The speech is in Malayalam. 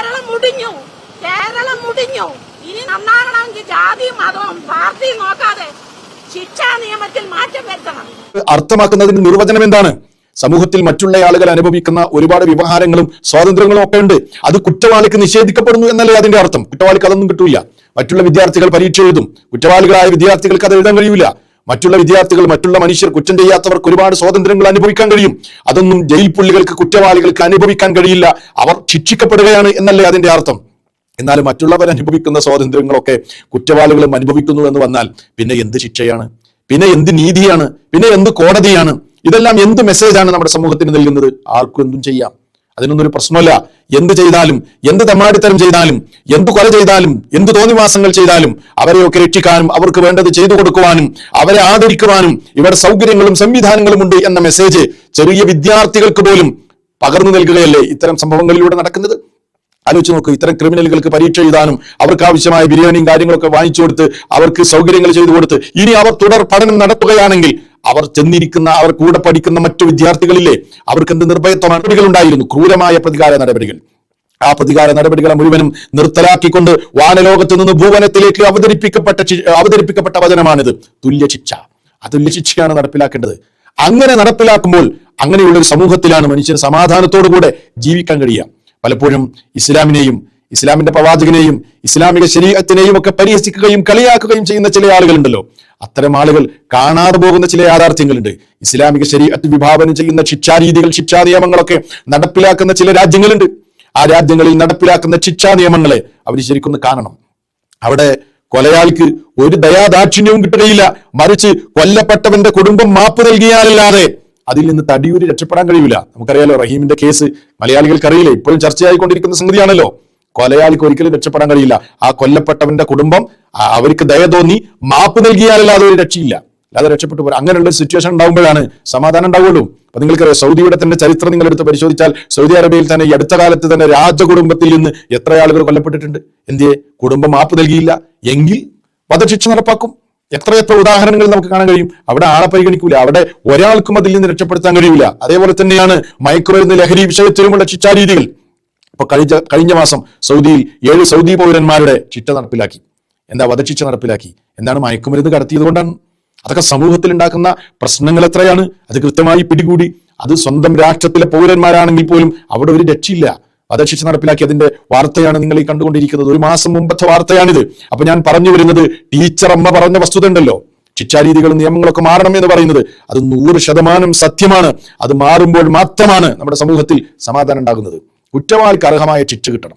കേരളം മുടിഞ്ഞു. ഇനി നന്നാകണമെങ്കിൽ ജാതിയും മതവും പാർട്ടിയും നോക്കാതെ ശിക്ഷാ നിയമത്തിൽ മാറ്റം വരുത്തണം. അർത്ഥമാക്കുന്നതിന് നിർവചനം എന്താണ്? സമൂഹത്തിൽ മറ്റുള്ള ആളുകൾ അനുഭവിക്കുന്ന ഒരുപാട് വ്യവഹാരങ്ങളും സ്വാതന്ത്ര്യങ്ങളും ഒക്കെ ഉണ്ട്. അത് കുറ്റവാളിക്ക് നിഷേധിക്കപ്പെടുന്നു എന്നല്ലേ അതിന്റെ അർത്ഥം? കുറ്റവാളിക്ക് അതൊന്നും കിട്ടൂല. മറ്റുള്ള വിദ്യാർത്ഥികൾ പരീക്ഷ എഴുതും, കുറ്റവാളികളായ വിദ്യാർത്ഥികൾക്ക് അത് എഴുതാൻ കഴിയൂല. മറ്റുള്ള വിദ്യാർത്ഥികൾ, മറ്റുള്ള മനുഷ്യർ, കുറ്റം ചെയ്യാത്തവർക്ക് ഒരുപാട് സ്വാതന്ത്ര്യങ്ങൾ അനുഭവിക്കാൻ കഴിയും. അതൊന്നും ജയിൽ പുള്ളികൾക്ക്, കുറ്റവാളികൾക്ക് അനുഭവിക്കാൻ കഴിയില്ല. അവർ ശിക്ഷിക്കപ്പെടുകയാണ് എന്നല്ലേ അതിന്റെ അർത്ഥം? എന്നാൽ മറ്റുള്ളവർ അനുഭവിക്കുന്ന സ്വാതന്ത്ര്യങ്ങളൊക്കെ കുറ്റവാളികളും അനുഭവിക്കുന്നു എന്ന് വന്നാൽ പിന്നെ എന്ത് ശിക്ഷയാണ്? പിന്നെ എന്ത് നീതിയാണ്? പിന്നെ എന്ത് കോടതിയാണ്? ഇതെല്ലാം എന്ത് മെസ്സേജാണ് നമ്മുടെ സമൂഹത്തിന് നൽകുന്നത്? ആർക്കും എന്തും ചെയ്യാം, അതിനൊന്നും ഒരു പ്രശ്നമല്ല. എന്ത് ചെയ്താലും, എന്ത് തെമ്മാടിത്തരം ചെയ്താലും, എന്ത് കൊല ചെയ്താലും, എന്ത് തോന്നിവാസങ്ങൾ ചെയ്താലും അവരെയൊക്കെ രക്ഷിക്കാനും അവർക്ക് വേണ്ടത് ചെയ്തു കൊടുക്കുവാനും അവരെ ആദരിക്കുവാനും ഇവിടെ സൗകര്യങ്ങളും സംവിധാനങ്ങളും ഉണ്ട് എന്ന മെസ്സേജ് ചെറിയ വിദ്യാർത്ഥികൾക്ക് പോലും പകർന്നു നൽകുകയല്ലേ ഇത്തരം സംഭവങ്ങളിലൂടെ നടക്കുന്നത്? ആലോചിച്ച് നോക്ക്. ഇത്തരം ക്രിമിനലുകൾക്ക് പരീക്ഷ എഴുതാനും അവർക്ക് ആവശ്യമായ ബിരിയാണിയും കാര്യങ്ങളൊക്കെ വാങ്ങിച്ചു കൊടുത്ത് അവർക്ക് സൗകര്യങ്ങൾ ചെയ്തു കൊടുത്ത് ഇനി അവർ തുടർ പഠനം നടത്തുകയാണെങ്കിൽ അവർ ചെന്നിരിക്കുന്ന, അവർ കൂടെ പഠിക്കുന്ന മറ്റു വിദ്യാർത്ഥികളില്ലേ, അവർക്ക് എന്ത് നിർഭയത്വ നടപടികൾ ഉണ്ടായിരുന്നു? ക്രൂരമായ പ്രതികാര നടപടികൾ. ആ പ്രതികാര നടപടികളെ മുഴുവനും നിർത്തലാക്കിക്കൊണ്ട് വാനലോകത്ത് നിന്ന് ഭൂവനത്തിലേക്ക് അവതരിപ്പിക്കപ്പെട്ട വചനമാണിത്. തുല്യശിക്ഷ. അതുല്യ ശിക്ഷയാണ് നടപ്പിലാക്കേണ്ടത്. അങ്ങനെ നടപ്പിലാക്കുമ്പോൾ അങ്ങനെയുള്ള ഒരു സമൂഹത്തിലാണ് മനുഷ്യർ സമാധാനത്തോടുകൂടെ ജീവിക്കാൻ കഴിയുക. പലപ്പോഴും ഇസ്ലാമിനെയും ഇസ്ലാമിന്റെ പ്രവാചകനെയും ഇസ്ലാമിക ശരീഅത്തിനെയും ഒക്കെ പരിഹസിക്കുകയും കളിയാക്കുകയും ചെയ്യുന്ന ചില ആളുകളുണ്ടല്ലോ. അത്തരം ആളുകൾ കാണാതെ പോകുന്ന ചില യാഥാർത്ഥ്യങ്ങളുണ്ട്. ഇസ്ലാമിക ശരീഅത്ത് വിഭാവനം ചെയ്യുന്ന ശിക്ഷാരീതികൾ, ശിക്ഷാ നിയമങ്ങളൊക്കെ നടപ്പിലാക്കുന്ന ചില രാജ്യങ്ങളുണ്ട്. ആ രാജ്യങ്ങളിൽ നടപ്പിലാക്കുന്ന ശിക്ഷാ നിയമങ്ങളെ അവർ ശരിക്കും കാണണം. അവിടെ കൊലയാളിക്ക് ഒരു ദയാദാക്ഷിണ്യവും കിട്ടുകയില്ല. മറിച്ച് കൊല്ലപ്പെട്ടവന്റെ കുടുംബം മാപ്പ് നൽകിയാലല്ലാതെ അതിൽ നിന്ന് തടിയൂരി രക്ഷപ്പെടാൻ കഴിയില്ല. നമുക്കറിയാലോ റഹീമിന്റെ കേസ്, മലയാളികൾക്കറിയില്ലേ, ഇപ്പോഴും ചർച്ചയായിക്കൊണ്ടിരിക്കുന്ന സംഗതിയാണല്ലോ. കൊലയാളിക്ക് ഒരിക്കലും രക്ഷപ്പെടാൻ കഴിയില്ല. ആ കൊല്ലപ്പെട്ടവന്റെ കുടുംബം അവർക്ക് ദയ തോന്നി മാപ്പ് നൽകിയാലല്ലാതെ ഒരു രക്ഷയില്ല, അല്ലാതെ രക്ഷപ്പെട്ടു പോരാ. അങ്ങനെയുള്ള സിറ്റുവേഷൻ ഉണ്ടാകുമ്പോഴാണ് സമാധാനം ഉണ്ടാവുള്ളൂ. അപ്പൊ നിങ്ങൾക്കറിയാം, സൗദിയുടെ തന്നെ ചരിത്രം നിങ്ങൾ എടുത്ത് പരിശോധിച്ചാൽ സൗദി അറേബ്യയിൽ തന്നെ ഈ അടുത്ത കാലത്ത് തന്നെ രാജകുടുംബത്തിൽ നിന്ന് എത്ര ആളുകൾ കൊല്ലപ്പെട്ടിട്ടുണ്ട്. എന്തേ? കുടുംബം മാപ്പ് നൽകിയില്ല എങ്കിൽ വധശിക്ഷ നടപ്പാക്കും. എത്രയെത്ര ഉദാഹരണങ്ങൾ നമുക്ക് കാണാൻ കഴിയും. അവിടെ ആളെ പരിഗണിക്കൂല, അവിടെ ഒരാൾക്കും അതിൽ നിന്ന് രക്ഷപ്പെടുത്താൻ കഴിയില്ല. അതേപോലെ തന്നെയാണ് മയക്കുമരുന്ന്, ലഹരി വിഷയത്തിലുമുള്ള ശിക്ഷാരീതികൾ. ഇപ്പൊ കഴിഞ്ഞ മാസം സൗദിയിൽ 7 സൗദി പൗരന്മാരുടെ ശിക്ഷ നടപ്പിലാക്കി. എന്താ? വധശിക്ഷ നടപ്പിലാക്കി. എന്താണ്? മയക്കുമരുന്ന് കടത്തിയത് കൊണ്ടാണ്. അതൊക്കെ സമൂഹത്തിൽ ഉണ്ടാക്കുന്ന പ്രശ്നങ്ങൾ എത്രയാണ്, അത് കൃത്യമായി പിടികൂടി. അത് സ്വന്തം രാഷ്ട്രത്തിലെ പൗരന്മാരാണെങ്കിൽ പോലും അവിടെ ഒരു രക്ഷയില്ല. വധശിക്ഷ നടപ്പിലാക്കി. അതിന്റെ വാർത്തയാണ് നിങ്ങൾ ഈ കണ്ടുകൊണ്ടിരിക്കുന്നത്. 1 മാസം മുമ്പത്തെ വാർത്തയാണിത്. അപ്പൊ ഞാൻ പറഞ്ഞു വരുന്നത്, ടീച്ചർ അമ്മ പറഞ്ഞ വസ്തുത ഉണ്ടല്ലോ, ശിക്ഷാരീതികളും നിയമങ്ങളൊക്കെ മാറണം എന്ന് പറയുന്നത്, അത് 100% സത്യമാണ്. അത് മാറുമ്പോൾ മാത്രമാണ് നമ്മുടെ സമൂഹത്തിൽ സമാധാനം ഉണ്ടാകുന്നത്. കുറ്റവാളിക്ക് അർഹമായ ശിക്ഷ കിട്ടണം.